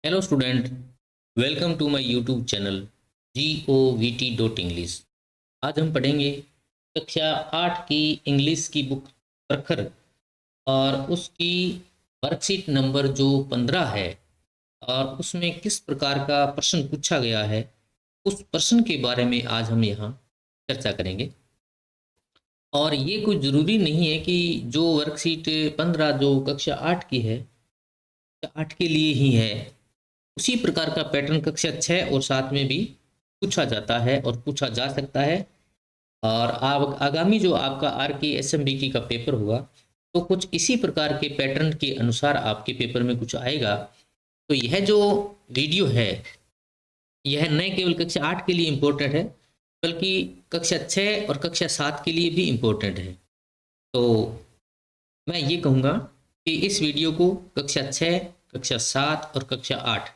Hello student, welcome to my YouTube channel GOVT.English। आज हम पढ़ेंगे कक्षा 8 की इंग्लिश की बुक प्रखर और उसकी वर्कशीट नंबर जो 15 है और उसमें किस प्रकार का प्रश्न पूछा गया है उस प्रश्न के बारे में आज हम यहाँ चर्चा करेंगे। और ये कुछ ज़रूरी नहीं है कि जो वर्कशीट 15 जो कक्षा 8 की है, कक्षा 8 के लिए ही है। उसी प्रकार का पैटर्न कक्षा 6 और 7 में भी पूछा जाता है और पूछा जा सकता है। और आगामी जो आपका RK SMBK का पेपर होगा तो कुछ इसी प्रकार के पैटर्न के अनुसार आपके पेपर में कुछ आएगा। तो यह जो वीडियो है यह न केवल कक्षा 8 के लिए इम्पोर्टेंट है बल्कि कक्षा 6 और कक्षा 7 के लिए भी इम्पोर्टेंट है। तो मैं ये कहूँगा कि इस वीडियो को कक्षा 6, कक्षा 7 और कक्षा 8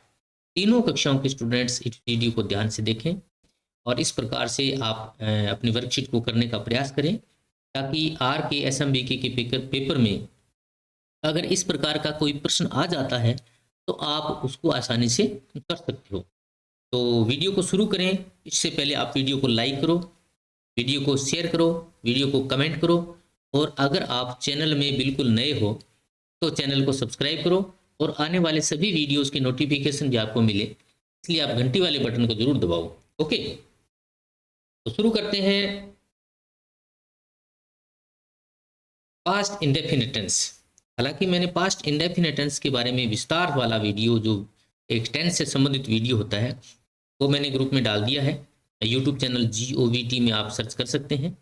तीनों कक्षाओं के स्टूडेंट्स इस वीडियो को ध्यान से देखें और इस प्रकार से आप अपनी वर्कशीट को करने का प्रयास करें ताकि RK SMBK के पेपर में अगर इस प्रकार का कोई प्रश्न आ जाता है तो आप उसको आसानी से कर सकते हो। तो वीडियो को शुरू करें इससे पहले आप वीडियो को लाइक करो, वीडियो को शेयर करो, वीडियो को कमेंट करो और अगर आप चैनल में बिल्कुल नए हो तो चैनल को सब्सक्राइब करो और आने वाले सभी वीडियोस के नोटिफिकेशन भी आपको मिले इसलिए आप घंटी वाले बटन को जरूर दबाओ। ओके, तो शुरू करते हैं। Past indefinite tense. हालांकि मैंने पास्ट इंडेफिनिट टेंस के बारे में विस्तार वाला वीडियो जो एक टेंस से संबंधित वीडियो होता है वो मैंने ग्रुप में डाल दिया है। यूट्यूब चैनल GOVT में आप सर्च कर सकते हैं।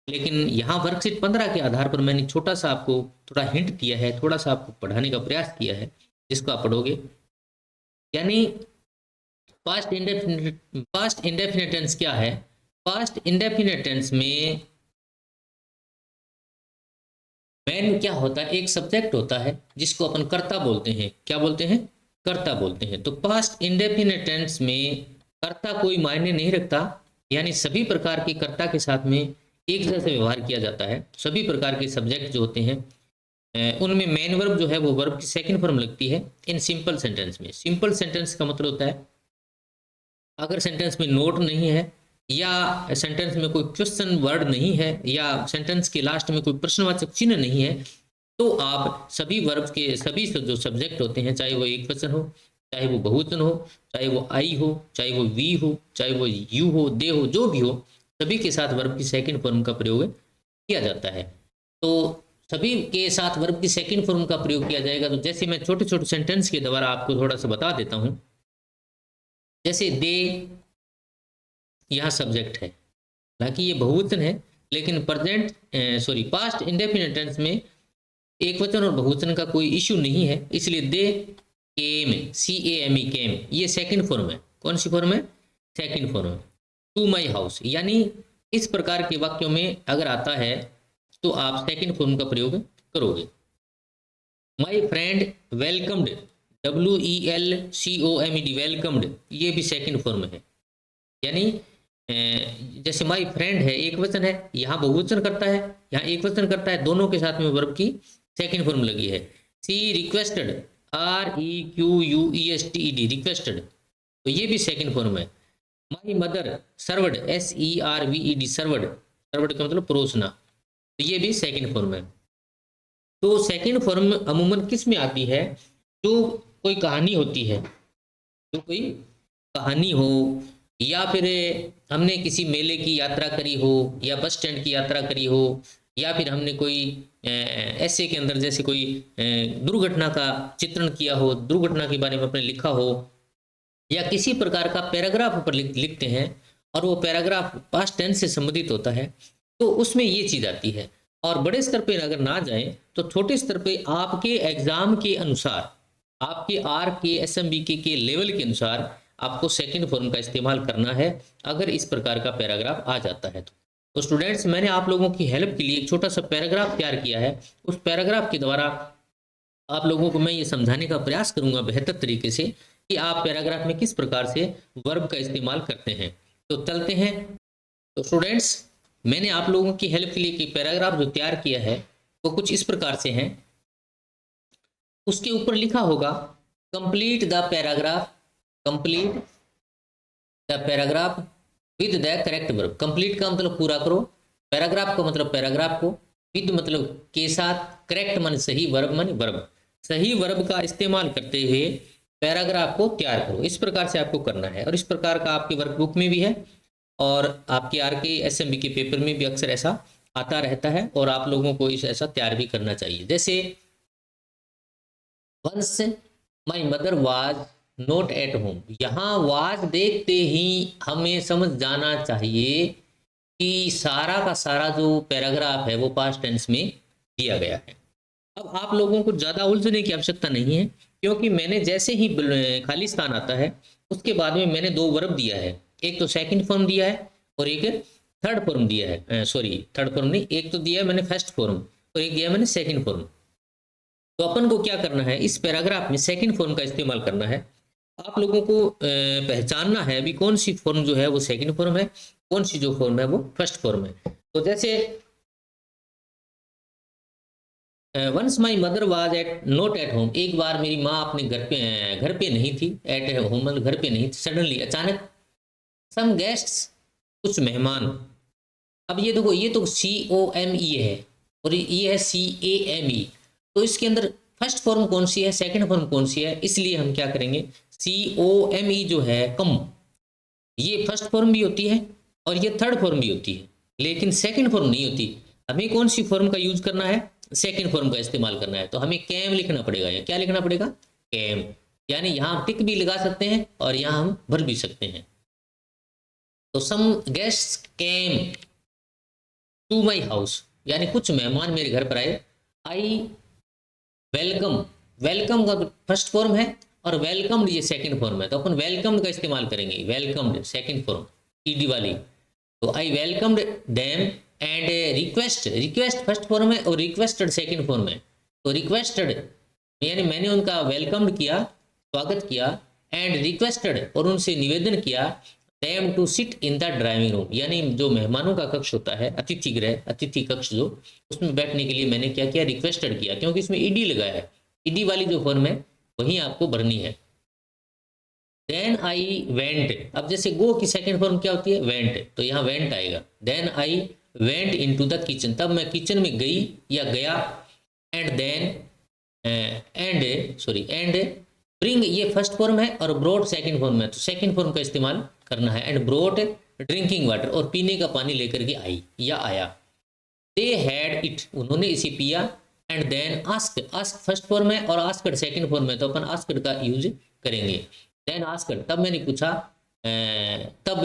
लेकिन यहाँ वर्कशीट 15 के आधार पर मैंने छोटा सा आपको थोड़ा हिंट दिया है, थोड़ा सा आपको पढ़ाने का प्रयास किया है जिसको आप पढ़ोगे। यानी पास्ट इंडेफिनिट टेंस क्या है? पास्ट इंडेफिनिट टेंस में मेन क्या होता है, एक सब्जेक्ट होता है जिसको अपन कर्ता बोलते हैं। क्या बोलते हैं? कर्ता बोलते हैं। तो पास्ट इंडेफिनिट टेंस में कर्ता कोई मायने नहीं रखता, यानी सभी प्रकार के कर्ता के साथ में एक जैसा व्यवहार किया जाता है। सभी प्रकार के सब्जेक्ट जो होते हैं उनमें मेन वर्ब जो है वो वर्ब की सेकंड फॉर्म लगती है इन सिंपल सेंटेंस में। सिंपल सेंटेंस का मतलब होता है अगर सेंटेंस में नोट नहीं है या सेंटेंस में कोई क्वेश्चन वर्ड नहीं है या सेंटेंस के लास्ट में कोई प्रश्नवाचक चिन्ह नहीं है तो आप सभी वर्ब के सभी जो सब्जेक्ट होते हैं, चाहे वो एक वचन हो, चाहे वो बहुवचन हो, चाहे वो आई हो, चाहे वो वी हो, चाहे वो यू हो, दे हो, जो भी हो, सभी के साथ वर्ब की सेकंड फॉर्म का प्रयोग किया जाता है। तो सभी के साथ वर्ब की सेकंड फॉर्म का प्रयोग किया जाएगा। तो जैसे मैं छोटे छोटे सेंटेंस के द्वारा आपको थोड़ा सा बता देता हूं। जैसे दे यहाँ सब्जेक्ट है, हालांकि ये बहुवचन है लेकिन पास्ट इंडेफिनिट टेंस में एक वचन और बहुवचन का कोई इश्यू नहीं है, इसलिए दे केम, CAME केम, ये सेकंड फॉर्म है। कौन सी फॉर्म है? सेकंड फॉर्म है। टू माई हाउस, यानी इस प्रकार के वाक्यों में अगर आता है तो आप सेकंड फॉर्म का प्रयोग करोगे। My friend welcomed, WELCOMED, welcomed, ये भी सेकंड फॉर्म है। यानी जैसे माई फ्रेंड है एक वचन है, यहाँ बहुवचन करता है, यहाँ एक वचन करता है, दोनों के साथ में वर्ब की सेकंड फॉर्म लगी है। सी रिक्वेस्टेड, REQUESTED, रिक्वेस्टेड, तो ये भी सेकंड फॉर्म है। My mother served, SERVED, served, served का मतलब परोसना, तो ये भी सेकंड फॉर्म है। तो सेकंड फॉर्म अमूमन किस में आती है? जो कोई कहानी होती है, जो कोई कहानी हो या फिर हमने किसी मेले की यात्रा करी हो या बस स्टैंड की यात्रा करी हो या फिर हमने कोई ऐसे के अंदर जैसे कोई दुर्घटना का चित्रण किया हो, दुर्घटना के बारे में अपने लिखा हो या किसी प्रकार का पैराग्राफ ऊपर लिखते हैं और वो पैराग्राफ पास्ट टेंस से संबंधित होता है तो उसमें ये चीज आती है। और बड़े स्तर पर अगर ना जाए तो छोटे स्तर पे आपके एग्जाम के अनुसार, आपके RK SMBK के लेवल के अनुसार आपको सेकंड फॉर्म का इस्तेमाल करना है अगर इस प्रकार का पैराग्राफ आ जाता है तो स्टूडेंट्स, मैंने आप लोगों की हेल्प के लिए एक छोटा सा पैराग्राफ तैयार किया है। उस पैराग्राफ के द्वारा आप लोगों को मैं ये समझाने का प्रयास करूंगा बेहतर तरीके से कि आप पैराग्राफ में किस प्रकार से वर्ब का इस्तेमाल करते हैं। तो चलते हैं। तो स्टूडेंट्स, मैंने आप लोगों की हेल्प के लिए कि पैराग्राफ जो तैयार किया है वो कुछ इस प्रकार से है। उसके ऊपर लिखा होगा complete the paragraph, complete the paragraph with the correct verb. Complete का मतलब पूरा करो, पैराग्राफ का मतलब पैराग्राफ को, विद मतलब के साथ, करेक्ट मन सही, वर्ब मन वर्ब, सही वर्ब का इस्तेमाल करते हुए पैराग्राफ को तैयार करो। इस प्रकार से आपको करना है और इस प्रकार का आपके वर्कबुक में भी है और आपके आरके एसएमबी के पेपर में भी अक्सर ऐसा आता रहता है और आप लोगों को इस ऐसा तैयार भी करना चाहिए। जैसे once my mother was not at home, यहाँ वाज देखते ही हमें समझ जाना चाहिए कि सारा का सारा जो पैराग्राफ है वो पास्ट टेंस में दिया गया है। अब आप लोगों को ज़्यादा उलझने की आवश्यकता नहीं है, क्योंकि मैंने जैसे ही खाली स्थान आता है उसके बाद में मैंने दो वर्ब दिया है, एक तो सेकंड फॉर्म दिया है और एक थर्ड फॉर्म दिया है, सॉरी थर्ड फॉर्म नहीं, एक तो दिया है मैंने फर्स्ट फॉर्म और एक दिया है मैंने सेकंड फॉर्म। तो अपन को क्या करना है, इस पैराग्राफ में सेकंड फॉर्म का इस्तेमाल करना है। आप लोगों को पहचानना है भी कौन सी फॉर्म जो है वो सेकंड फॉर्म है, कौन सी जो फॉर्म है वो फर्स्ट फॉर्म है। तो जैसे once my mother was at not at home, एक बार मेरी माँ अपने घर पे नहीं थी, एट होम मतलब घर पे नहीं थी, सडनली अचानक, सम गेस्ट्स कुछ मेहमान। अब ये देखो, ये तो COME है और ये है CAME, तो इसके अंदर फर्स्ट फॉर्म कौन सी है, सेकंड फॉर्म कौन सी है, इसलिए हम क्या करेंगे, COME जो है कम, ये फर्स्ट फॉर्म भी होती है और ये थर्ड फॉर्म भी होती है, लेकिन सेकंड फॉर्म नहीं होती। हमें कौन सी फॉर्म का यूज करना है, सेकंड फॉर्म का इस्तेमाल करना है। तो हमें कैम लिखना पड़ेगा, या क्या लिखना पड़ेगा, कैम, यानी यहाँ टिक भी लगा सकते हैं और यहाँ हम भर भी सकते हैं। तो some guests came to my house, यानी कुछ मेहमान मेरे घर पर आए। आई वेलकम, वेलकम का फर्स्ट फॉर्म है और वेलकम्ड ये सेकंड फॉर्म है, तो अपन वेलकम्ड का इस्तेमाल करेंगे, वेलकम्ड सेकंड फॉर्म ईडी वाली। तो I welcomed them and request, request first form है और रिक्वेस्टेड सेकंड फॉर्म है। तो रिक्वेस्टेड यानी मैंने उनका वेलकम्ड किया, स्वागत किया, एंड रिक्वेस्टेड और उनसे निवेदन किया, them to sit in the driving room, यानी जो मेहमानों का कक्ष होता है, अतिथि गृह, अतिथि कक्ष जो, उसमें बैठने के लिए मैंने क्या किया, रिक्वेस्टेड किया, क्योंकि इसमें ईडी लगाया है, ईडी वाली जो फॉर्म है वही आपको भरनी है। देन आई वेंट, अब जैसे गो की सेकंड फॉर्म क्या होती है, वेंट, तो यहाँ वेंट आएगा। Then I went into the kitchen, तब मैं किचन में गई या गया। एंड देन एंड ब्रिंग ये फर्स्ट फॉर्म है और ब्रोड सेकंड फॉर्म है, तो सेकंड फॉर्म का इस्तेमाल करना है। एंड ब्रोड ड्रिंकिंग वाटर, और पीने का पानी लेकर के आई या आया। दे हैड इट, उन्होंने इसे पिया। And then asked, ask first form है और आस्क्ड सेकंड फॉर्म है, तो अपन आस्क्ड का यूज करेंगे। देन आस्क्ड, तब मैंने पूछा, तब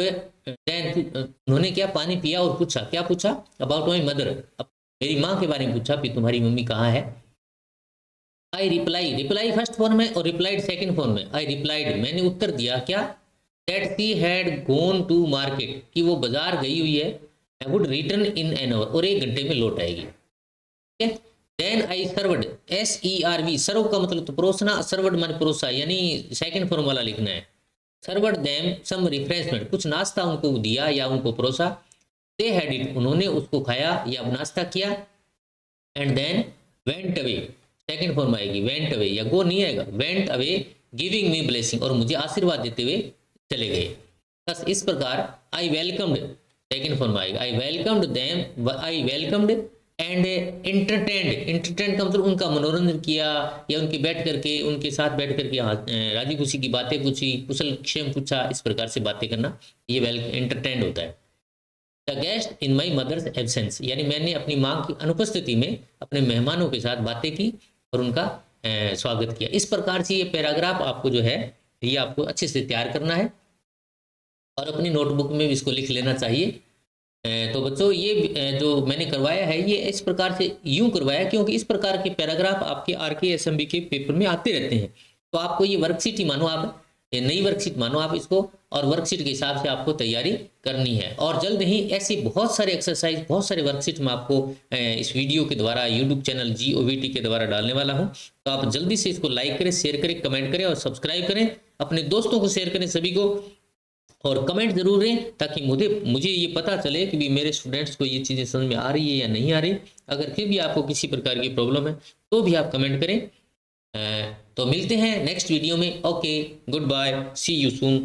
देन उन्होंने क्या, पानी पिया और पूछा, क्या पूछा, अबाउट माई मदर, अब मेरी माँ के बारे में पूछा कि तुम्हारी मम्मी कहाँ है। I reply, reply first form में और रिप्लाइड सेकंड फॉर्म में। आई रिप्लाइड, मैंने उत्तर दिया, क्या, that she had gone to market, कि वो बाजार गई हुई है, I would return in an hour, और 1 घंटे में लौट आएगी। ठीक है। Then I served, SERV, serve का मतलब तो परोसना, सर्वड मान परोसा, यानी सेकंड फॉर्म वाला लिखना है। सर्वड देम सम रिफ्रेशमेंट, कुछ नाश्ता उनको दिया या उनको परोसा। दे हैड इट, उन्होंने उसको खाया या नाश्ता किया। And then went away, second form आएगी, वेंट अवे, या गो नहीं आएगा, went away giving me blessing, और मुझे आशीर्वाद देते हुए चले गए। बस इस प्रकार आई वेलकम्ड सेकंड फॉर्म आएगा, I welcomed them, I welcomed and entertained, entertain का मतलब उनका मनोरंजन किया या उनके बैठ करके, उनके साथ बैठ करके राजी खुशी की बातें पूछी, कुशल क्षेम पूछा, इस प्रकार से बातें करना, ये वेल एंटरटेन्ड होता है। The guest in my mother's absence, यानी मैंने अपनी माँ की अनुपस्थिति में अपने मेहमानों के साथ बातें की और उनका स्वागत किया। इस प्रकार से ये पैराग्राफ आपको जो है ये आपको अच्छे से तैयार करना है और अपनी नोटबुक में भी इसको लिख लेना चाहिए। तो बच्चों ये जो मैंने करवाया है ये इस प्रकार से यूं करवाया क्योंकि इस प्रकार के पैराग्राफ आपके आरके एसएमबी के पेपर में आते रहते हैं। तो आपको ये वर्कशीट ही मानो, आप नई वर्कशीट मानो आप इसको, और वर्कशीट के हिसाब से आपको तैयारी करनी है। और जल्द ही ऐसी बहुत सारे एक्सरसाइज, बहुत सारे वर्कशीट मैं आपको इस वीडियो के द्वारा यूट्यूब चैनल GOVT के द्वारा डालने वाला हूँ। तो आप जल्दी से इसको लाइक करें, शेयर करें, कमेंट करें और सब्सक्राइब करें, अपने दोस्तों को शेयर करें सभी को, और कमेंट जरूर दें ताकि मुझे ये पता चले कि भी मेरे स्टूडेंट्स को ये चीज़ें समझ में आ रही है या नहीं आ रही। अगर फिर भी आपको किसी प्रकार की प्रॉब्लम है तो भी आप कमेंट करें। तो मिलते हैं नेक्स्ट वीडियो में। Okay, good bye, see you soon.